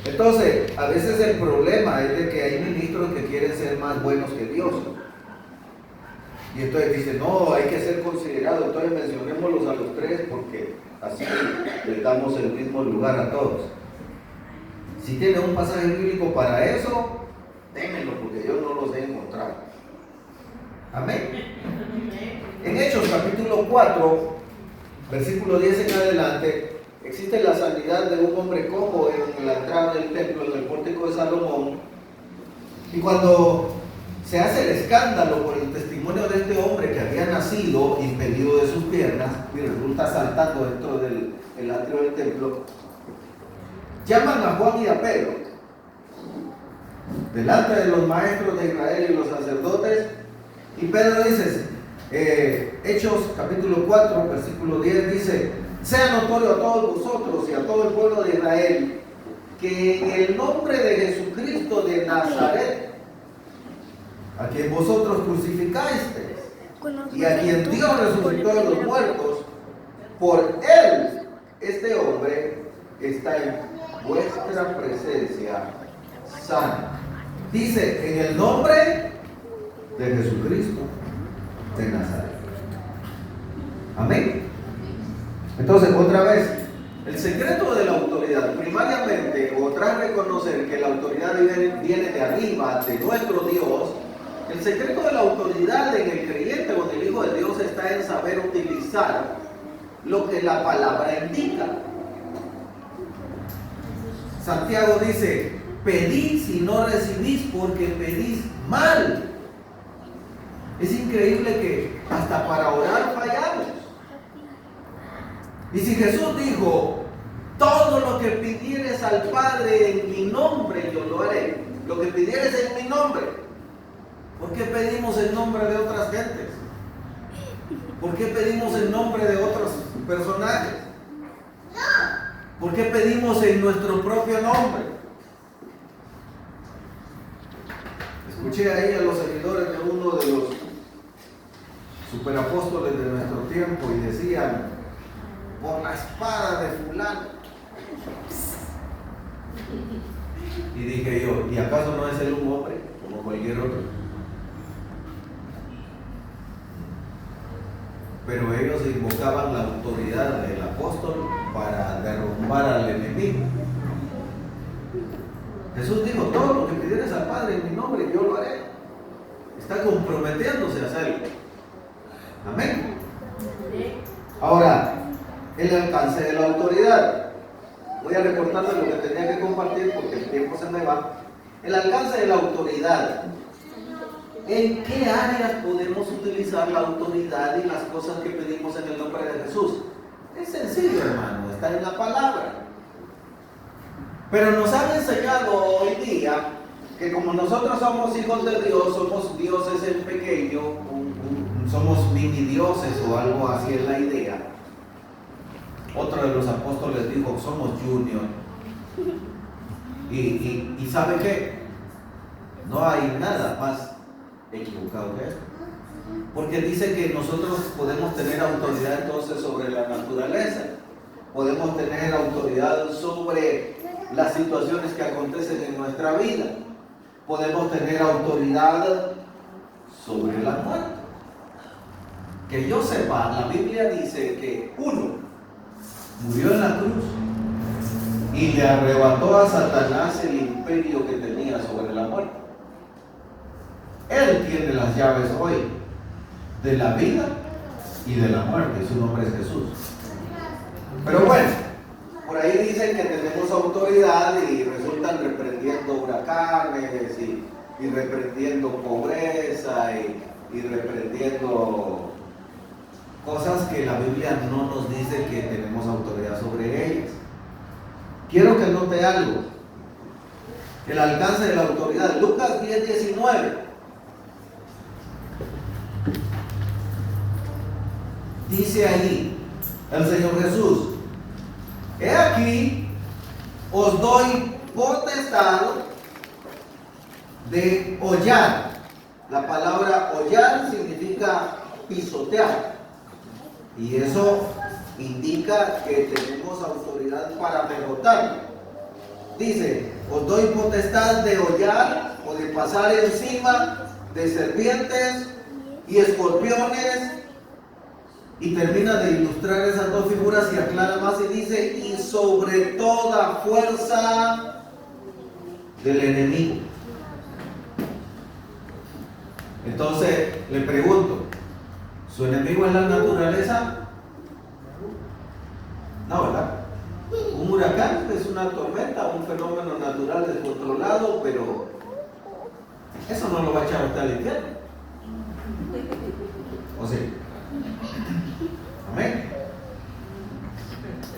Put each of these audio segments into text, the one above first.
Entonces, a veces el problema es de que hay ministros que quieren ser más buenos que Dios. Y entonces dicen, no, hay que ser considerado. Entonces mencionémoslos a los tres porque así les damos el mismo lugar a todos. Si tiene un pasaje bíblico para eso, démenlo porque yo no los he encontrado. Amén. En Hechos capítulo 4, versículo 10 en adelante, existe la sanidad de un hombre cojo en la entrada del templo, en el pórtico de Salomón. Y cuando se hace el escándalo por el testimonio de este hombre que había nacido impedido de sus piernas y resulta saltando dentro del atrio del templo, llaman a Juan y a Pedro delante de los maestros de Israel y los sacerdotes, y Pedro dice, Hechos capítulo 4 versículo 10 dice: sea notorio a todos vosotros y a todo el pueblo de Israel que en el nombre de Jesucristo de Nazaret, a quien vosotros crucificasteis y a quien Dios resucitó de los muertos, por él este hombre está en vuestra presencia sano. Dice, en el nombre de Jesucristo de Nazaret. Amén. Entonces, otra vez, el secreto de la autoridad, primariamente, o tras reconocer que la autoridad viene de arriba, de nuestro Dios, el secreto de la autoridad en el creyente o en el Hijo de Dios está en saber utilizar lo que la palabra indica. Santiago dice, pedid si no recibís porque pedís mal. Es increíble que hasta para orar fallamos. Y si Jesús dijo, todo lo que pidieres al Padre en mi nombre, yo lo haré. Lo que pidieres en mi nombre. ¿Por qué pedimos en nombre de otras gentes? ¿Por qué pedimos en nombre de otros personajes? ¿Por qué pedimos en nuestro propio nombre? Escuché ahí a los seguidores de uno de los superapóstoles de nuestro tiempo y decían, por la espada de fulano. Y dije yo, ¿y acaso no es él un hombre como cualquier otro? Pero ellos invocaban la autoridad del apóstol para derrumbar al enemigo. Jesús dijo, todo lo que pidieres al Padre en mi nombre, yo lo haré. Está comprometiéndose a hacerlo. Amén. Ahora, el alcance de la autoridad. Voy a recortarles lo que tenía que compartir porque el tiempo se me va. El alcance de la autoridad. ¿En qué áreas podemos utilizar la autoridad y las cosas que pedimos en el nombre de Jesús? Es sencillo, hermano, está en la palabra. Pero nos han enseñado hoy día que como nosotros somos hijos de Dios, somos dioses en pequeño, somos mini dioses o algo así es la idea. Otro de los apóstoles dijo, somos junior. Y ¿sabe qué? No hay nada más equivocado que esto. Porque dice que nosotros podemos tener autoridad entonces sobre la naturaleza. Podemos tener autoridad sobre las situaciones que acontecen en nuestra vida. Podemos tener autoridad sobre la muerte. Que yo sepa, la Biblia dice que uno murió en la cruz y le arrebató a Satanás el imperio que tenía sobre la muerte. Él tiene las llaves hoy de la vida y de la muerte. Su nombre es Jesús. Pero bueno, por ahí dicen que tenemos autoridad y resultan reprendiendo huracanes y reprendiendo pobreza y reprendiendo cosas que la Biblia no nos dice que tenemos autoridad sobre ellas. Quiero que note algo. El alcance de la autoridad. Lucas 10:19. Dice allí el Señor Jesús, he aquí, os doy potestad de hollar. La palabra hollar significa pisotear. Y eso indica que tenemos autoridad para derrotarlo. Dice, os doy potestad de hollar o de pasar encima de serpientes y escorpiones. Y termina de ilustrar esas dos figuras y aclara más y dice, y sobre toda fuerza del enemigo. Entonces le pregunto, ¿su enemigo es la naturaleza? No, ¿verdad? Un huracán es una tormenta, un fenómeno natural descontrolado, pero eso no lo va a echar a usted al infierno. ¿O sí? Amén.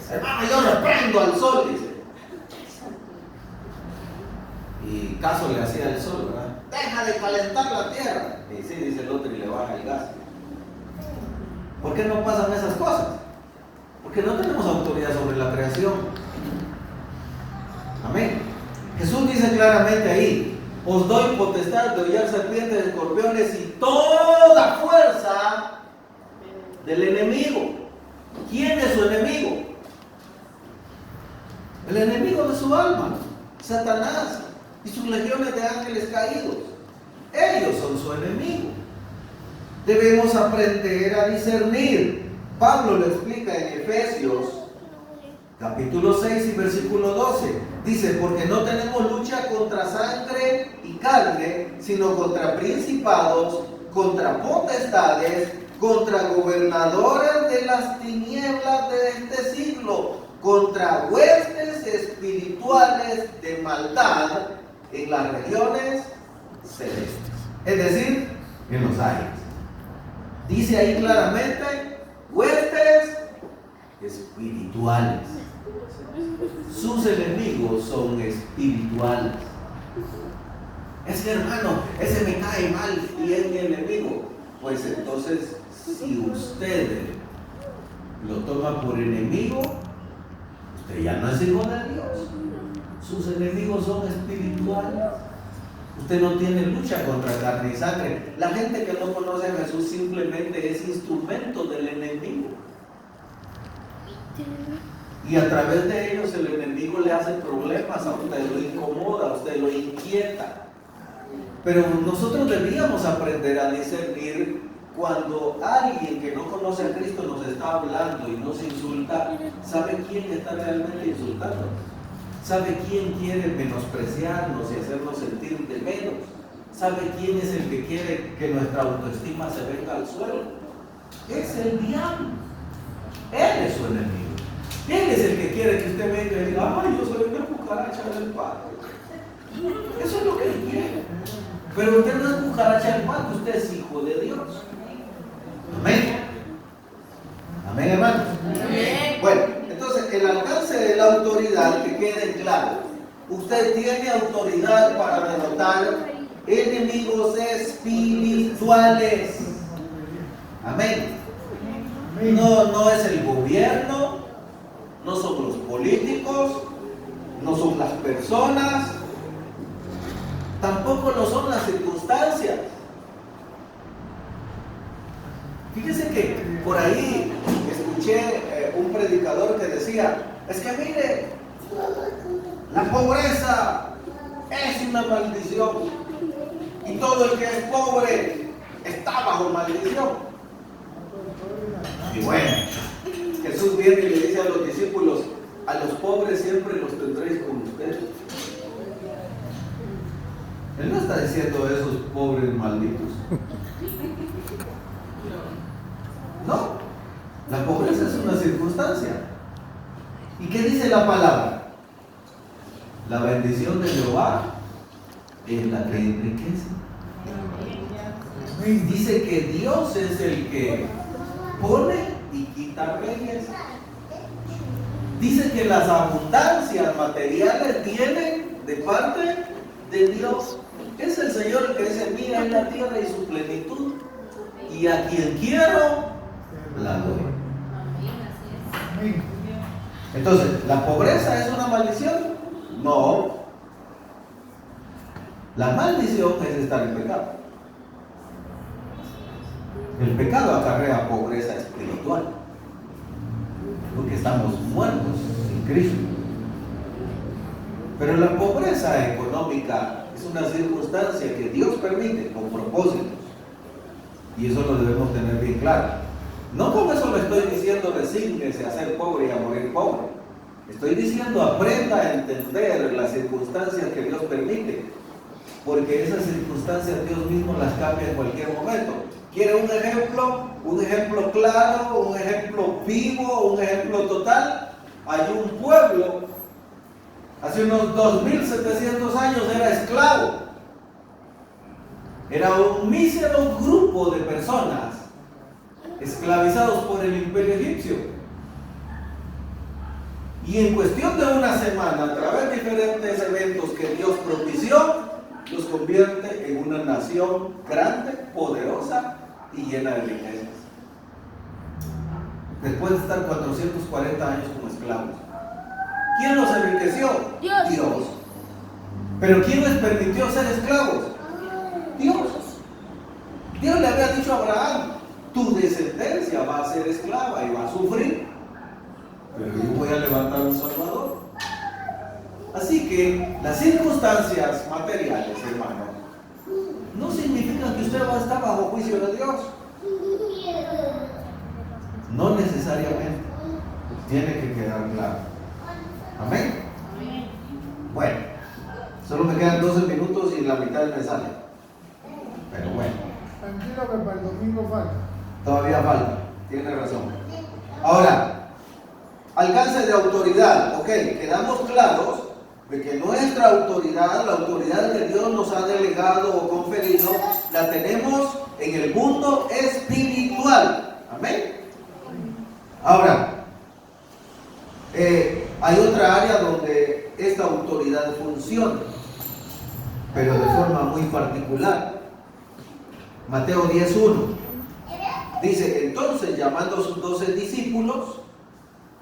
Hermano, yo reprendo al sol, dice. Y caso le hacía el sol, ¿verdad? Deja de calentar la tierra. Y sí, dice el otro, y le baja el gas. ¿Por qué no pasan esas cosas? Porque no tenemos autoridad sobre la creación. Amén. Jesús dice claramente ahí, os doy potestad de hollar serpientes, escorpiones y toda fuerza del enemigo. ¿Quién es su enemigo? El enemigo de su alma, Satanás y sus legiones de ángeles caídos. Ellos son su enemigo. Debemos aprender a discernir. Pablo lo explica en Efesios capítulo 6 y versículo 12. Dice, porque no tenemos lucha contra sangre y carne, sino contra principados, contra potestades, contra gobernadores de las tinieblas de este siglo, contra huestes espirituales de maldad en las regiones celestes. Es decir, en los aires. Dice ahí claramente, huestes espirituales. Sus enemigos son espirituales. Es que hermano, ese me cae mal y es mi enemigo. Pues entonces, si usted lo toma por enemigo, usted ya no es hijo de Dios. Sus enemigos son espirituales. Usted no tiene lucha contra carne y sangre. La gente que no conoce a Jesús simplemente es instrumento del enemigo. Y a través de ellos el enemigo le hace problemas, a usted lo incomoda, a usted lo inquieta. Pero nosotros debíamos aprender a discernir cuando alguien que no conoce a Cristo nos está hablando y nos insulta. ¿Sabe quién está realmente insultando? ¿Sabe quién quiere menospreciarnos y hacernos sentir de menos? ¿Sabe quién es el que quiere que nuestra autoestima se venga al suelo? Es el diablo. Él es su enemigo. Él es el que quiere que usted venga y diga, ay, yo soy una cucaracha del patio. Eso es lo que él quiere. Pero usted no es cucaracha del patio, usted es hijo de Dios. Amén. Amén, hermanos. Amén. Bueno, entonces el alcance de la autoridad, que quede claro. Usted tiene autoridad para derrotar enemigos espirituales. Amén. No es el gobierno, no son los políticos, no son las personas, tampoco lo son las circunstancias. Fíjese que por ahí escuché un predicador que decía, es que mire, la pobreza es una maldición y todo el que es pobre está bajo maldición. Y bueno, Jesús viene y le dice a los discípulos, a los pobres siempre los tendréis con ustedes. Él no está diciendo esos pobres malditos. No, la pobreza es una circunstancia. ¿Y qué dice la palabra? La bendición de Jehová es la que enriquece. Dice que Dios es el que pone y quita reyes. Dice que las abundancias materiales vienen de parte de Dios. Es el Señor el que dice, mira en la tierra y su plenitud, y a quien quiero la doy. Entonces, ¿la pobreza es una maldición? No. La maldición es estar en pecado. El pecado acarrea pobreza espiritual, porque estamos muertos en Cristo. Pero la pobreza económica es una circunstancia que Dios permite con propósitos. Y eso lo debemos tener bien claro. No con eso le estoy diciendo resígnese a ser pobre y a morir pobre. Estoy diciendo aprenda a entender las circunstancias que Dios permite. Porque esas circunstancias Dios mismo las cambia en cualquier momento. ¿Quiere un ejemplo? Un ejemplo claro, un ejemplo vivo, un ejemplo total. Hay un pueblo, hace unos 2700 años era esclavo. Era un mísero grupo de personas esclavizados por el imperio egipcio. Y en cuestión de una semana, a través de diferentes eventos que Dios propició, los convierte en una nación grande, poderosa y llena de riquezas. Después de estar 440 años como esclavos. ¿Quién los enriqueció? Dios. ¿Pero quién les permitió ser esclavos? Dios. Dios le había dicho a Abraham, tu descendencia va a ser esclava y va a sufrir, pero yo voy a levantar un Salvador. Así que las circunstancias materiales, hermano, no significan que usted va a estar bajo juicio de Dios. No necesariamente. Tiene que quedar claro. Amén. Bueno, solo me quedan 12 minutos y la mitad me sale. Pero bueno. Tranquilo que para el domingo falta. Todavía falta. Tiene razón. Ahora, alcance de autoridad. Ok, quedamos claros de que nuestra autoridad, la autoridad que Dios nos ha delegado o conferido, la tenemos en el mundo espiritual. Amén. Ahora, hay otra área donde esta autoridad funciona, pero de forma muy particular. Mateo 10:1 dice, entonces llamando a sus 12 discípulos,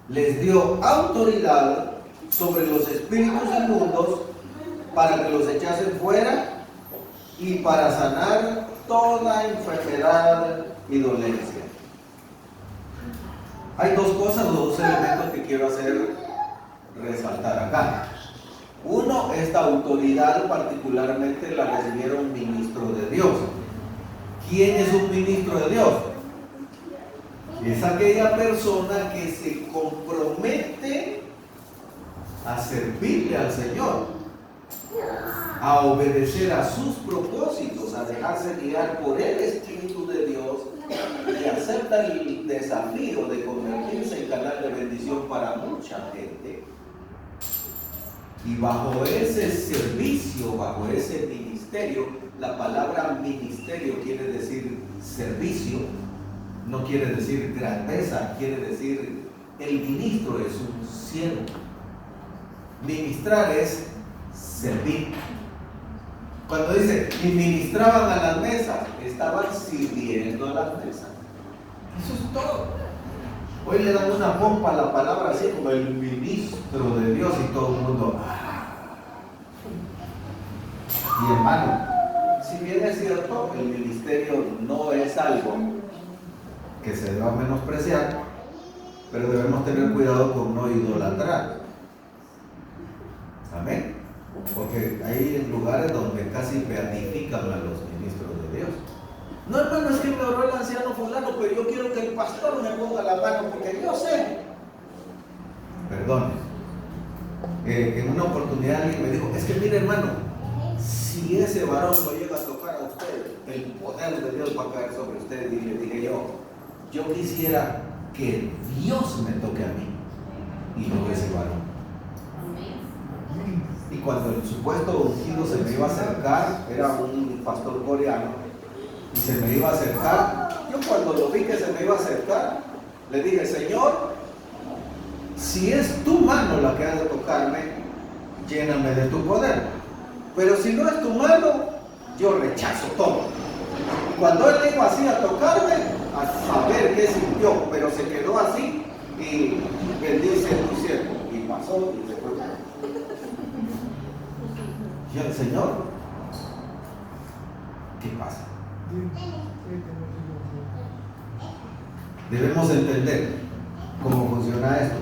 les dio autoridad sobre los espíritus inmundos para que los echasen fuera y para sanar toda enfermedad y dolencia. Hay dos cosas, dos elementos que quiero hacer resaltar acá. Uno, esta autoridad particularmente la recibieron ministros de Dios. ¿Quién es un ministro de Dios? Es aquella persona que se compromete a servirle al Señor, a obedecer a sus propósitos, a dejarse guiar por el Espíritu de Dios y acepta el desafío de convertirse en canal de bendición para mucha gente. Y bajo ese servicio, bajo ese ministerio, la palabra ministerio quiere decir servicio, no quiere decir grandeza, quiere decir el ministro es un siervo. Ministrar es servir. Cuando dice, y ministraban a las mesas, estaban sirviendo a las mesas. Eso es todo. Hoy le dan una pompa a la palabra así como el ministro de Dios y todo el mundo. Y hermano, si bien es cierto, el ministerio no es algo que se deba menospreciar, pero debemos tener cuidado con no idolatrar. Amén. Porque hay lugares donde casi beatifican a los ministros de Dios. No, hermano, es que me oró el anciano fulano, pero yo quiero que el pastor me ponga la mano porque yo sé. Perdón. En una oportunidad alguien me dijo, es que mire hermano, si ese varón lo llega a tocar a usted, el poder de Dios va a caer sobre usted. Y le dije yo quisiera que Dios me toque a mí y no ese varón. Y cuando el supuesto ungido se me iba a acercar, era un pastor coreano, y se me iba a acercar, yo cuando lo vi que se me iba a acercar, le dije, Señor, si es tu mano la que ha de tocarme, lléname de tu poder. Pero si no es tu mano, yo rechazo todo. Y cuando él llegó así a tocarme, a saber qué sintió, pero se quedó así y bendice tu siervo. Y pasó y se fue. Y el Señor, ¿qué pasa? Debemos entender cómo funciona esto.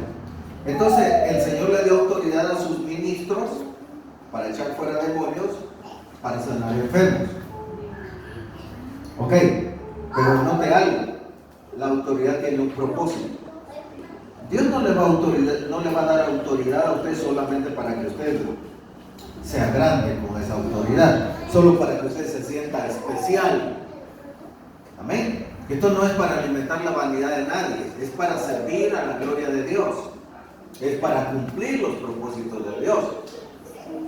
Entonces, el Señor le dio autoridad a sus ministros para echar fuera demonios, para sanar enfermos. Ok, pero note algo, la autoridad tiene un propósito. Dios no le va a dar autoridad a usted solamente para que usted sea grande con esa autoridad, solo para que usted se sienta especial. Amén. Esto no es para alimentar la vanidad de nadie, es para servir a la gloria de Dios, es para cumplir los propósitos de Dios.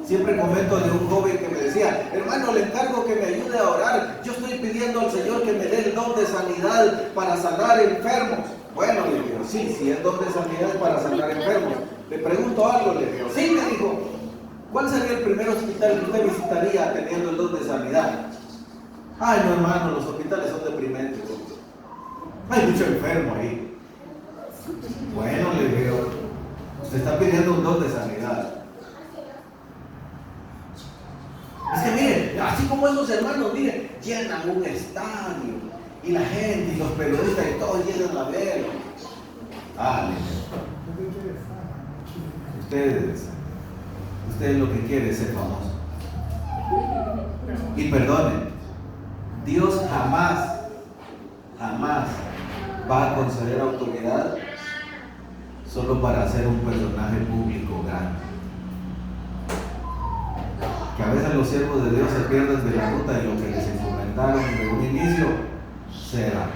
Siempre comento de un joven que me decía: hermano, le encargo que me ayude a orar. Yo estoy pidiendo al Señor que me dé el don de sanidad para sanar enfermos. Bueno, le digo, sí, si es don de sanidad para sanar enfermos. Le pregunto algo, le digo, sí, me dijo, ¿cuál sería el primer hospital que usted visitaría teniendo el don de sanidad? Ay, no, hermano, los hospitales son deprimentes. Hay mucho enfermo ahí. Bueno, le digo, usted está pidiendo un don de sanidad. Es que mire, así como esos hermanos, mire, llenan un estadio y la gente y los periodistas y todos llegan a verlo. Ustedes lo que quieren es ser famosos. Y perdonen, Dios jamás va a conceder autoridad solo para ser un personaje público grande. Que a veces los siervos de Dios se pierden de la ruta de lo que les encomendaron de un inicio, será.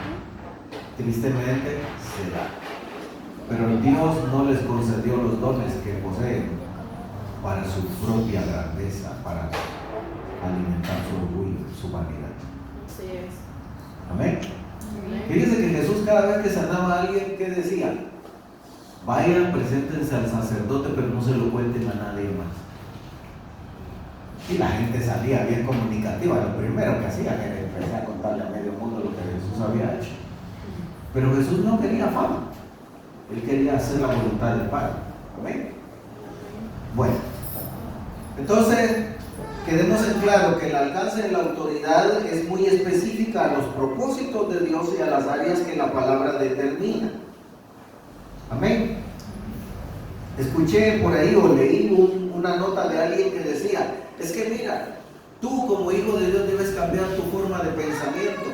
Tristemente, será. Pero Dios no les concedió los dones que poseen para su propia grandeza, para alimentar su orgullo, su vanidad. Así es. Amén. Fíjense que Jesús, cada vez que sanaba a alguien, ¿qué decía? Vayan, preséntense al sacerdote, pero no se lo cuenten a nadie más. Y la gente salía bien comunicativa. Lo primero que hacía era empezar a contarle a medio mundo lo que Jesús había hecho. Pero Jesús no quería fama. Él quería hacer la voluntad del Padre. ¿Amén? Bueno, entonces quedemos en claro que el alcance de la autoridad es muy específica a los propósitos de Dios y a las áreas que la palabra determina. Amén. Escuché por ahí o leí una nota de alguien que decía: es que mira, tú como hijo de Dios debes cambiar tu forma de pensamiento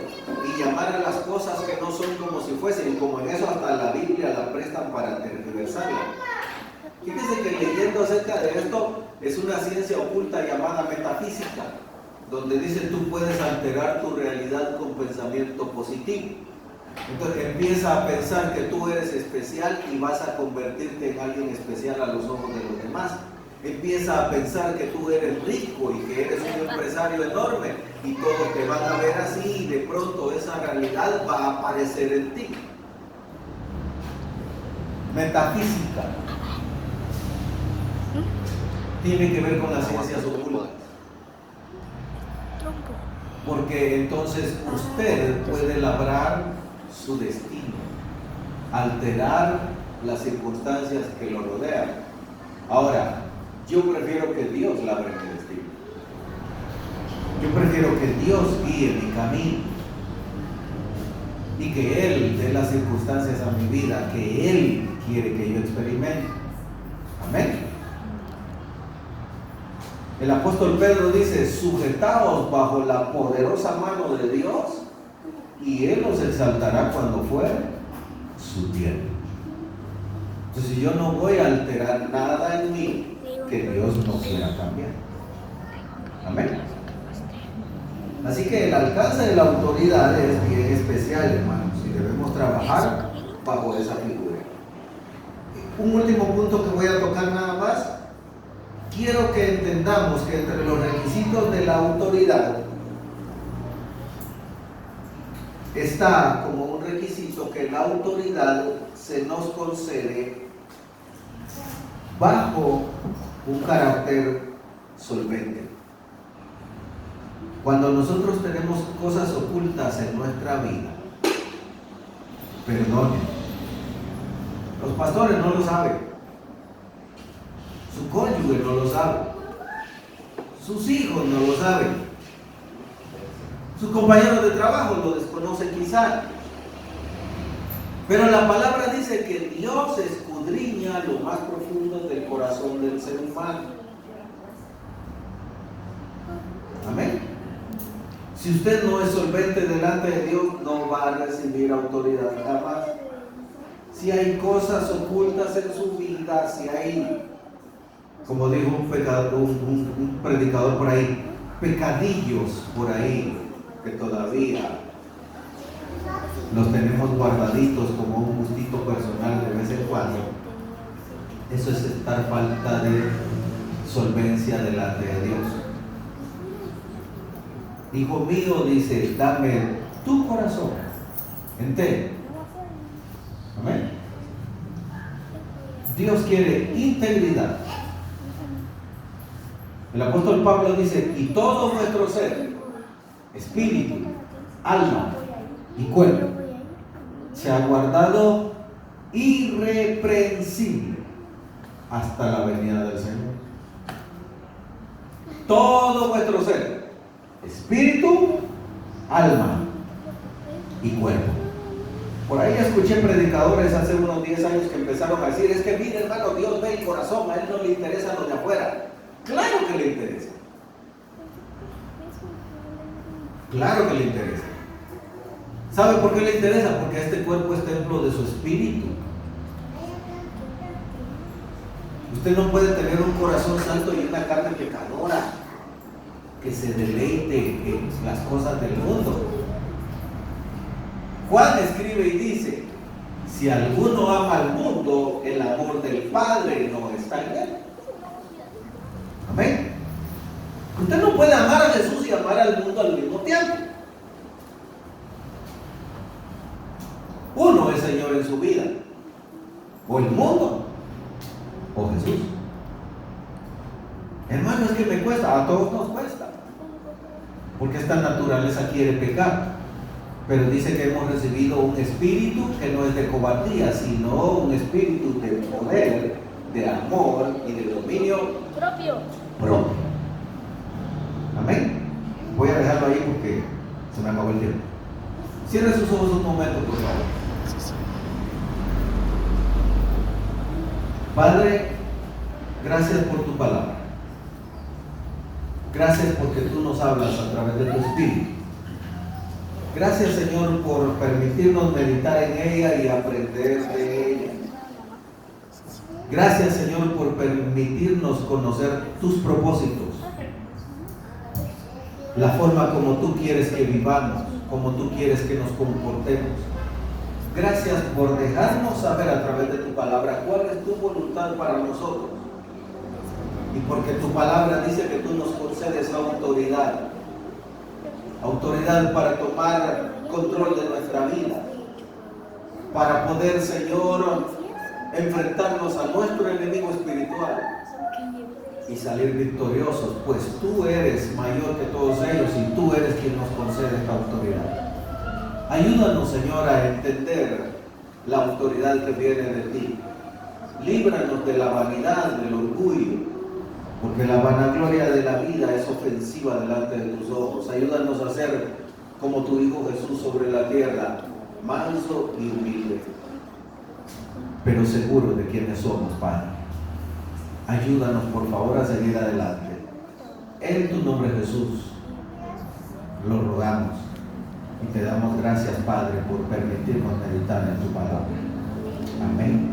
y llamar a las cosas que no son como si fuesen, y como en eso hasta la Biblia la prestan para tergiversarla. Fíjense que leyendo acerca de esto, es una ciencia oculta llamada metafísica, donde dice tú puedes alterar tu realidad con pensamiento positivo. Entonces empieza a pensar que tú eres especial y vas a convertirte en alguien especial a los ojos de los demás. Empieza a pensar que tú eres rico y que eres un empresario enorme y todos te van a ver así, y de pronto esa realidad va a aparecer en ti. Metafísica. Tiene que ver con las ciencias ocultas. Porque entonces usted puede labrar su destino, alterar las circunstancias que lo rodean. Ahora, yo prefiero que Dios labre mi destino. Yo prefiero que Dios guíe mi camino y que Él dé las circunstancias a mi vida que Él quiere que yo experimente. Amén. El apóstol Pedro dice: sujetaos bajo la poderosa mano de Dios y Él os exaltará cuando fuere su tiempo. Entonces yo no voy a alterar nada en mí que Dios no quiera cambiar. Amén. Así que el alcance de la autoridad es bien especial, hermanos, y debemos trabajar bajo esa figura. Un último punto que voy a tocar nada más. Quiero que entendamos que entre los requisitos de la autoridad está como un requisito que la autoridad se nos concede bajo un carácter solvente. Cuando nosotros tenemos cosas ocultas en nuestra vida, perdonen, los pastores no lo saben, su cónyuge no lo sabe, sus hijos no lo saben, sus compañeros de trabajo lo desconocen quizá, pero la palabra dice que Dios escudriña lo más profundo del corazón del ser humano. Si usted no es solvente delante de Dios, no va a recibir autoridad jamás. Si hay cosas ocultas en su vida, si hay, como dijo un predicador por ahí, pecadillos por ahí que todavía los tenemos guardaditos como un gustito personal de vez en cuando, eso es estar falta de solvencia delante de Dios. Hijo mío, dice, dame tu corazón entero. Amén. Dios quiere integridad. El apóstol Pablo dice, y todo nuestro ser, espíritu, alma y cuerpo, se ha guardado irreprensible hasta la venida del Señor. Todo vuestro ser, espíritu, alma y cuerpo. Por ahí escuché predicadores hace unos 10 años que empezaron a decir, es que mire hermano, Dios ve el corazón, a Él no le interesa lo de afuera. Claro que le interesa. Claro que le interesa. ¿Sabe por qué le interesa? Porque este cuerpo es templo de su espíritu. Usted no puede tener un corazón santo y una carne pecadora que se deleite en las cosas del mundo. Juan escribe y dice, si alguno ama al mundo, el amor del Padre no está en él. Amén. Usted no puede amar a Jesús y amar al mundo al mismo tiempo. Uno es Señor en su vida, o el mundo, o Jesús. Hermano, es que me cuesta, a todos nos cuesta, porque esta naturaleza quiere pecar, pero dice que hemos recibido un espíritu que no es de cobardía, sino un espíritu de poder, de amor y de dominio propio. Amén. Voy a dejarlo ahí porque se me acabó el tiempo. Cierre sus ojos un momento, por favor. Padre, gracias por tu palabra. Gracias porque tú nos hablas a través de tu espíritu. Gracias, Señor, por permitirnos meditar en ella y aprender de ella. Gracias, Señor, por permitirnos conocer tus propósitos, la forma como tú quieres que vivamos, como tú quieres que nos comportemos. Gracias por dejarnos saber a través de tu palabra cuál es tu voluntad para nosotros. Y porque tu palabra dice que tú nos concedes autoridad. Autoridad para tomar control de nuestra vida. Para poder, Señor, enfrentarnos a nuestro enemigo espiritual y salir victoriosos, pues tú eres mayor que todos ellos y tú eres quien nos concede esta autoridad. Ayúdanos, Señor, a entender la autoridad que viene de ti. Líbranos de la vanidad, del orgullo, porque la vanagloria de la vida es ofensiva delante de tus ojos. Ayúdanos a ser como tu Hijo Jesús sobre la tierra, manso y humilde, pero seguro de quiénes somos, Padre. Ayúdanos, por favor, a seguir adelante. En tu nombre, Jesús, lo rogamos. Y te damos gracias, Padre, por permitirnos meditar en tu palabra. Amén.